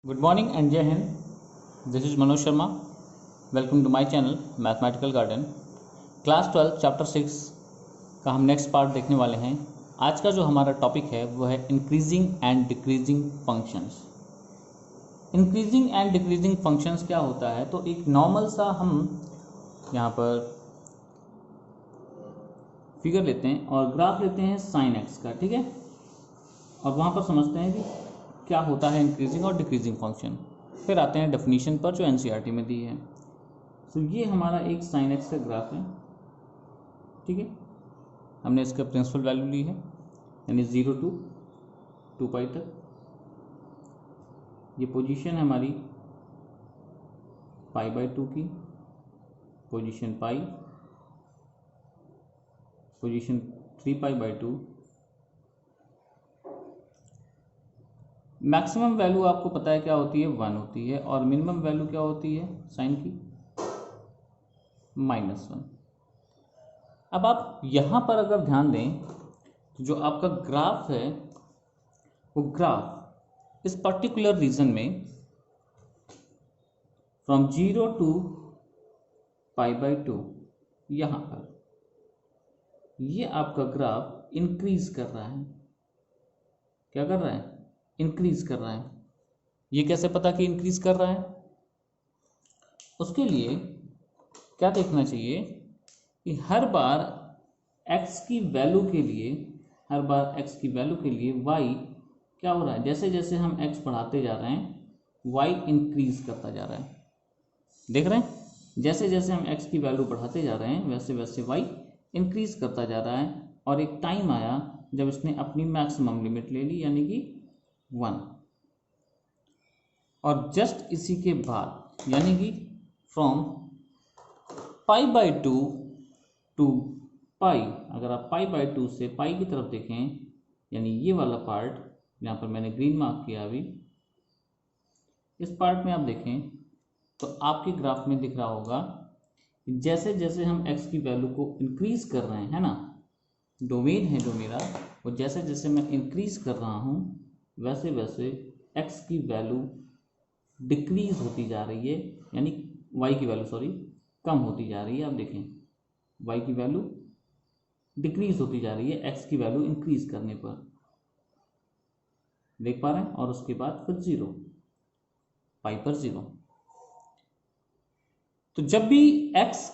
Good morning and Jai Hind. This is Manoj Sharma. Welcome to my channel Mathematical Garden. Class 12 chapter 6 का हम next part देखने वाले हैं। आज का जो हमारा टॉपिक है वो है increasing and decreasing functions. Increasing and decreasing functions क्या होता है, तो एक नॉर्मल सा हम यहाँ पर फिगर लेते हैं और ग्राफ लेते हैं साइन एक्स का, ठीक है, और वहाँ पर समझते हैं कि क्या होता है इंक्रीजिंग और डिक्रीजिंग फंक्शन। फिर आते हैं डेफिनेशन पर जो एनसीईआरटी में दी है। तो ये हमारा एक साइन एक्स का ग्राफ है, ठीक है। हमने इसका प्रिंसिपल वैल्यू ली है, यानी 0 to 2 पाई तक। ये पोजीशन है हमारी π/2 की, पोजीशन पाई, पोजीशन 3π/2। मैक्सिमम वैल्यू आपको पता है क्या होती है, 1 होती है, और मिनिमम वैल्यू क्या होती है साइन की, -1। अब आप यहाँ पर अगर ध्यान दें तो जो आपका ग्राफ है वो ग्राफ इस पर्टिकुलर रीजन में फ्रॉम 0 to π/2 यहाँ पर ये आपका ग्राफ इंक्रीज कर रहा है। क्या कर रहा है? इंक्रीज कर रहा है। ये कैसे पता कि इंक्रीज कर रहा है? उसके लिए क्या देखना चाहिए कि हर बार x की वैल्यू के लिए y क्या हो रहा है, जैसे जैसे हम x बढ़ाते जा रहे हैं y इंक्रीज करता जा रहा है। देख रहे हैं, जैसे जैसे हम x की वैल्यू बढ़ाते जा रहे हैं वैसे वैसे y इंक्रीज करता जा रहा है। और एक टाइम आया जब इसने अपनी मैक्सिमम लिमिट ले ली, यानी कि 1। और जस्ट इसी के बाद यानी कि फ्रॉम π/2 to पाई, अगर आप π/2 से पाई की तरफ देखें, यानी ये वाला पार्ट यहाँ पर मैंने ग्रीन मार्क किया अभी, इस पार्ट में आप देखें तो आपके ग्राफ में दिख रहा होगा कि जैसे जैसे हम x की वैल्यू को इंक्रीज कर रहे हैं, है ना, डोमेन है जो मेरा, वो जैसे जैसे मैं इंक्रीज कर रहा हूँ वैसे वैसे x की वैल्यू डिक्रीज होती जा रही है, यानी y की वैल्यू कम होती जा रही है। आप देखें y की वैल्यू डिक्रीज होती जा रही है x की वैल्यू इंक्रीज करने पर, देख पा रहे हैं। और उसके बाद फिर 0, पाई पर 0। तो जब भी x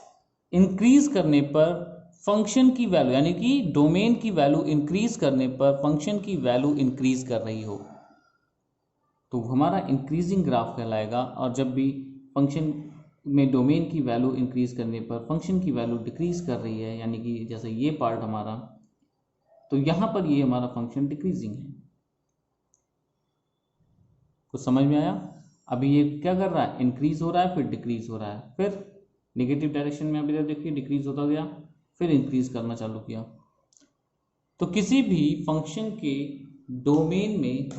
इंक्रीज करने पर फंक्शन की वैल्यू, यानी कि डोमेन की वैल्यू इंक्रीज करने पर फंक्शन की वैल्यू इंक्रीज कर रही हो, तो हमारा इंक्रीजिंग ग्राफ कहलाएगा। और जब भी फंक्शन में डोमेन की वैल्यू इंक्रीज करने पर फंक्शन की वैल्यू डिक्रीज कर रही है, यानी कि जैसे ये पार्ट हमारा, तो यहाँ पर ये हमारा फंक्शन डिक्रीजिंग है। कुछ समझ में आया? अभी ये क्या कर रहा है, इंक्रीज हो रहा है, फिर डिक्रीज हो रहा है, फिर नेगेटिव डायरेक्शन में अभी देखिए डिक्रीज होता गया, फिर इंक्रीज करना चालू किया। तो किसी भी फंक्शन के डोमेन में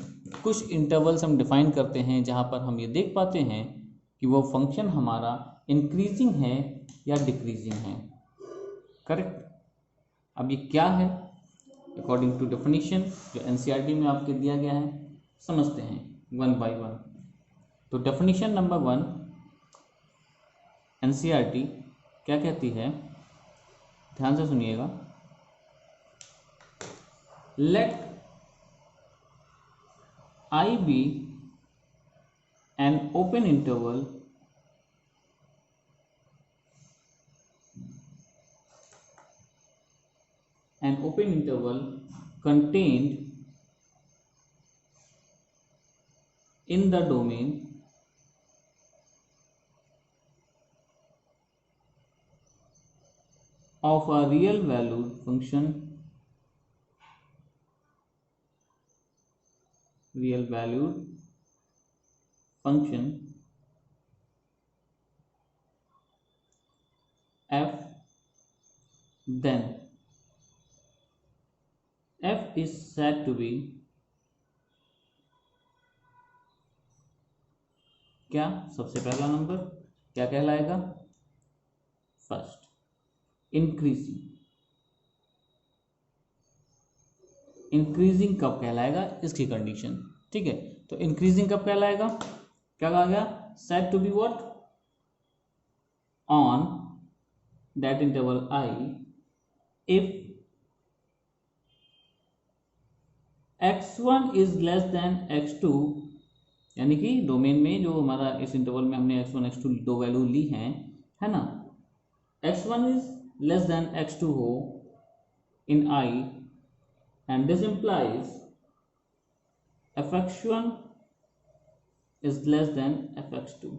कुछ इंटरवल्स हम डिफाइन करते हैं जहाँ पर हम ये देख पाते हैं कि वो फंक्शन हमारा इंक्रीजिंग है या डिक्रीजिंग है। करेक्ट? अब ये क्या है, अकॉर्डिंग टू डेफिनेशन जो एनसीईआरटी में आपके दिया गया है, समझते हैं 1 by 1। तो डेफिनेशन नंबर 1 एनसीईआरटी क्या कहती है, ध्यान से सुनिएगा। Let I be an open interval contained in the domain of a real valued function f, then f is said to be क्या, सबसे पहला नंबर क्या कहलाएगा, फर्स्ट। इंक्रीजिंग कब कहलाएगा, इसकी कंडीशन, ठीक है। तो इंक्रीजिंग कब कहलाएगा, क्या कहा गया, set to be what, on that interval I if x1 is less than x2, यानी कि डोमेन में जो हमारा इस इंटरवल में हमने x1 x2 दो वैल्यू ली हैं, है ना, x1 is less than x2 हो इन I and this implies fx1 is less than fx2।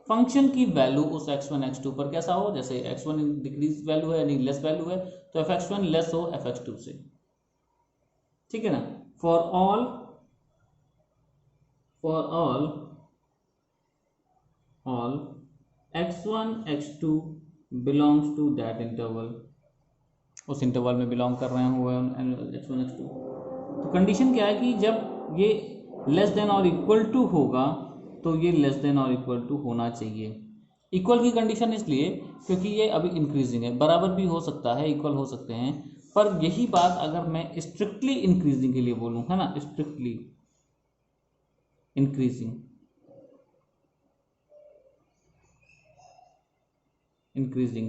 Function की वैल्यू उस x1 x2 पर कैसा हो, जैसे x1 डिक्रीज वैल्यू है यानी लेस वैल्यू है, तो fx1 लेस हो fx2 से, ठीक है ना। For all x1 x2 belongs to that interval, उस इंटरवल में बिलोंग कर रहे हुए x1 x2। तो कंडीशन क्या है कि जब ये लेस देन और इक्वल टू होगा तो ये लेस देन और इक्वल टू होना चाहिए। इक्वल की कंडीशन इसलिए क्योंकि ये अभी इंक्रीजिंग है, बराबर भी हो सकता है, इक्वल हो सकते हैं, पर यही बात अगर मैं स्ट्रिक्टली इंक्रीजिंग के लिए बोलूं, है ना, स्ट्रिक्टली इंक्रीजिंग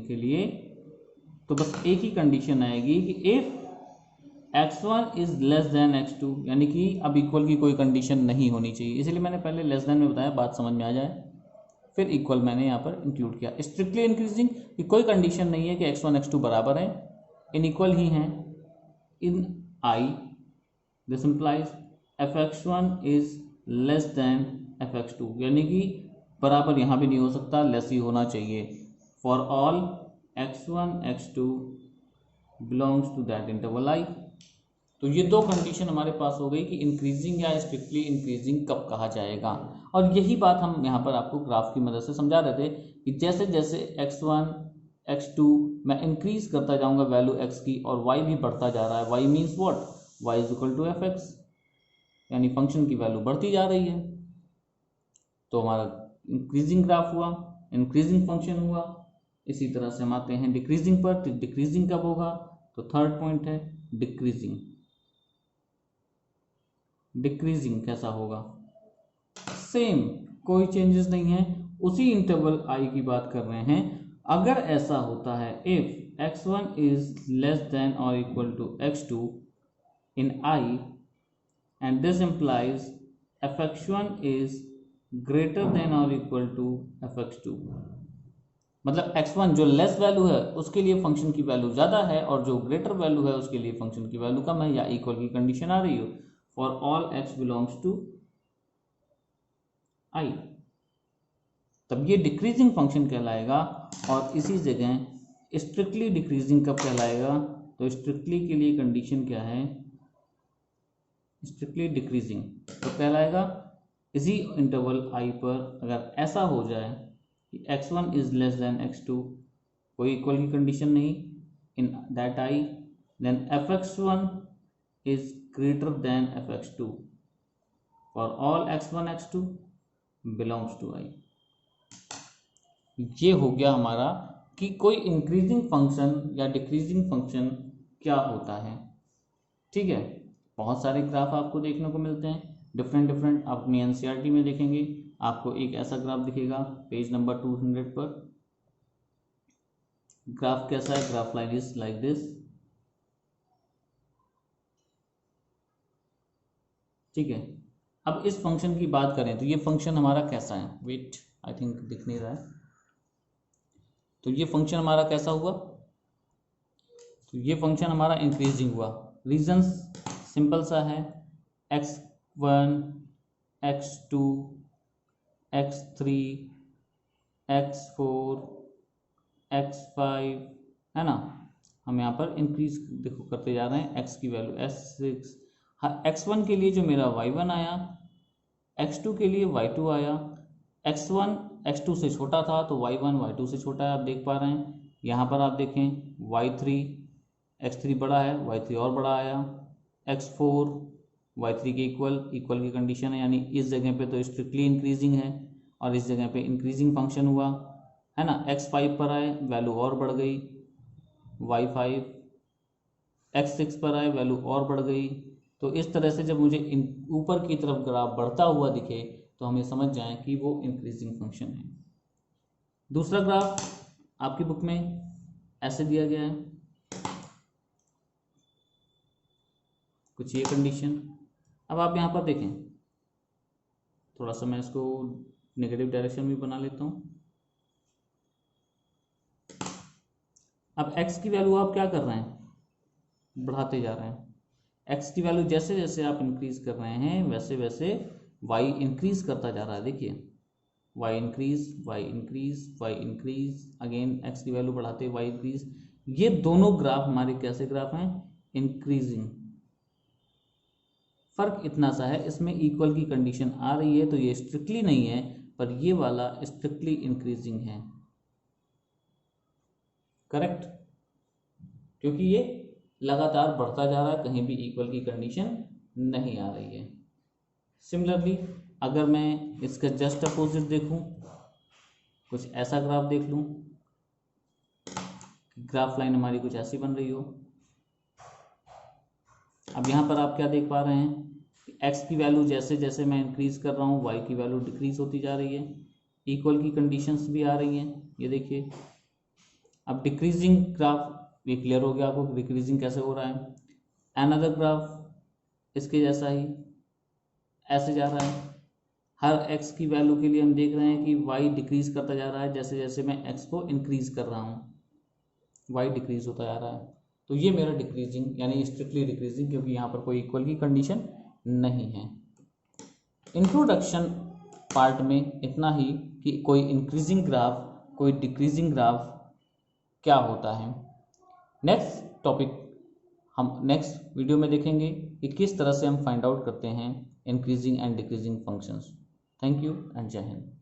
के लिए तो बस एक ही कंडीशन आएगी कि if x1 is less than x2, यानी कि अब इक्वल की कोई कंडीशन नहीं होनी चाहिए, इसलिए मैंने पहले लेस देन में बताया, बात समझ में आ जाए, फिर इक्वल मैंने यहाँ पर इंक्लूड किया। स्ट्रिक्टली इंक्रीजिंग की कोई कंडीशन नहीं है कि x1 x2 बराबर हैं, इन इक्वल ही हैं इन I, this implies fx1 is less then fx2, यानी कि बराबर यहाँ भी नहीं हो सकता, लेस ही होना चाहिए। For all x1 x2 belongs to that interval I। तो ये दो कंडीशन हमारे पास हो गई कि इंक्रीजिंग या स्ट्रिक्टली इंक्रीजिंग कब कहा जाएगा, और यही बात हम यहाँ पर आपको ग्राफ की मदद से समझा रहे थे कि जैसे जैसे x1 x2 मैं इंक्रीज करता जाऊंगा वैल्यू x की और y भी बढ़ता जा रहा है, y means what, y is equal to fx, यानी फंक्शन की वैल्यू बढ़ती जा रही है, तो हमारा इंक्रीजिंग ग्राफ हुआ, इंक्रीजिंग फंक्शन हुआ। इसी तरह से हम आते हैं डिक्रीजिंग पर, तो डिक्रीजिंग कब होगा, तो थर्ड पॉइंट है डिक्रीजिंग। डिक्रीजिंग कैसा होगा, सेम, कोई चेंजेस नहीं है, उसी इंटरवल I की बात कर रहे हैं। अगर ऐसा होता है if x1 is less than और equal to x2 in I and this implies fx1 is greater than और इक्वल टू fx2, मतलब x1 जो लेस वैल्यू है उसके लिए फंक्शन की वैल्यू ज़्यादा है और जो ग्रेटर वैल्यू है उसके लिए फंक्शन की वैल्यू कम है, या इक्वल की कंडीशन आ रही हो। For all x belongs to I, तब ये डिक्रीजिंग फंक्शन कहलाएगा। और इसी जगह स्ट्रिक्टली डिक्रीजिंग कब कहलाएगा, तो स्ट्रिक्टली के लिए कंडीशन क्या है, स्ट्रिक्टली डिक्रीजिंग तो कहलाएगा इसी इंटरवल I पर अगर ऐसा हो जाए कि x1 is less than x2, कोई इक्वल की कंडीशन नहीं, in that I then fx1 is greater than fx2 for all x1 x2 belongs to I। ये हो गया हमारा कि कोई इंक्रीजिंग फंक्शन या डिक्रीजिंग फंक्शन क्या होता है, ठीक है। बहुत सारे ग्राफ आपको देखने को मिलते हैं डिफरेंट, आप अपनी NCERT में देखेंगे, आपको एक ऐसा ग्राफ दिखेगा पेज नंबर 200 पर। ग्राफ कैसा है, graph line is like this, ठीक है। अब इस फंक्शन की बात करें तो ये फंक्शन हमारा कैसा है, वेट आई थिंक दिख नहीं रहा है, तो ये फंक्शन हमारा कैसा हुआ, तो ये फंक्शन हमारा इंक्रीजिंग हुआ। रीजंस सिंपल सा है, x1 x2 x3 x4 x5, है ना, हम यहाँ पर इंक्रीज देखो करते जा रहे हैं, x की वैल्यू s6, हाँ x1 के लिए जो मेरा y1 आया, x2 के लिए y2 आया, x1 x2 से छोटा था तो y1 y2 से छोटा है, आप देख पा रहे हैं। यहाँ पर आप देखें y3 x3 बड़ा है, y3 और बड़ा आया, x4 y3 के इक्वल की कंडीशन है, यानी इस जगह पे तो स्ट्रिक्टली इंक्रीजिंग है और इस जगह पे इंक्रीजिंग फंक्शन हुआ, है ना। x5 पर आए वैल्यू और बढ़ गई, y5 x6 पर आए वैल्यू और बढ़ गई। तो इस तरह से जब मुझे ऊपर की तरफ ग्राफ बढ़ता हुआ दिखे तो हम ये समझ जाएं कि वो इंक्रीजिंग फंक्शन है। दूसरा ग्राफ आपकी बुक में ऐसे दिया गया है, कुछ ये कंडीशन। अब आप यहाँ पर देखें, थोड़ा सा मैं इसको नेगेटिव डायरेक्शन में बना लेता हूँ। अब x की वैल्यू आप क्या कर रहे हैं, बढ़ाते जा रहे हैं। x की वैल्यू जैसे जैसे आप इंक्रीज कर रहे हैं वैसे वैसे y इंक्रीज करता जा रहा है। देखिए y increase, y increase, y increase, again x की वैल्यू बढ़ाते y इंक्रीज। ये दोनों ग्राफ हमारे कैसे ग्राफ हैं, इंक्रीजिंग। फर्क इतना सा है, इसमें इक्वल की कंडीशन आ रही है तो ये स्ट्रिक्टली नहीं है, पर ये वाला स्ट्रिक्टली इंक्रीजिंग है। करेक्ट, क्योंकि ये लगातार बढ़ता जा रहा है, कहीं भी इक्वल की कंडीशन नहीं आ रही है। सिमिलरली अगर मैं इसका जस्ट अपोजिट देखूं, कुछ ऐसा ग्राफ देख लूं, ग्राफ लाइन हमारी कुछ ऐसी बन रही हो। अब यहाँ पर आप क्या देख पा रहे हैं, x की वैल्यू जैसे जैसे मैं इंक्रीज कर रहा हूँ y की वैल्यू डिक्रीज होती जा रही है, इक्वल की कंडीशंस भी आ रही हैं। ये देखिए, अब डिक्रीजिंग ग्राफ ये क्लियर हो गया आपको, डिक्रीजिंग कैसे हो रहा है। अनदर ग्राफ इसके जैसा ही ऐसे जा रहा है। हर x की वैल्यू के लिए हम देख रहे हैं कि y डिक्रीज करता जा रहा है, जैसे जैसे मैं x को इंक्रीज कर रहा हूँ y डिक्रीज होता जा रहा है। तो ये मेरा डिक्रीजिंग यानी स्ट्रिक्टली डिक्रीजिंग, क्योंकि यहाँ पर कोई इक्वल की कंडीशन नहीं है। इंट्रोडक्शन पार्ट में इतना ही कि कोई इंक्रीजिंग ग्राफ, कोई डिक्रीजिंग ग्राफ क्या होता है। नेक्स्ट टॉपिक हम नेक्स्ट वीडियो में देखेंगे कि किस तरह से हम फाइंड आउट करते हैं increasing and decreasing functions. Thank you and जय हिंद।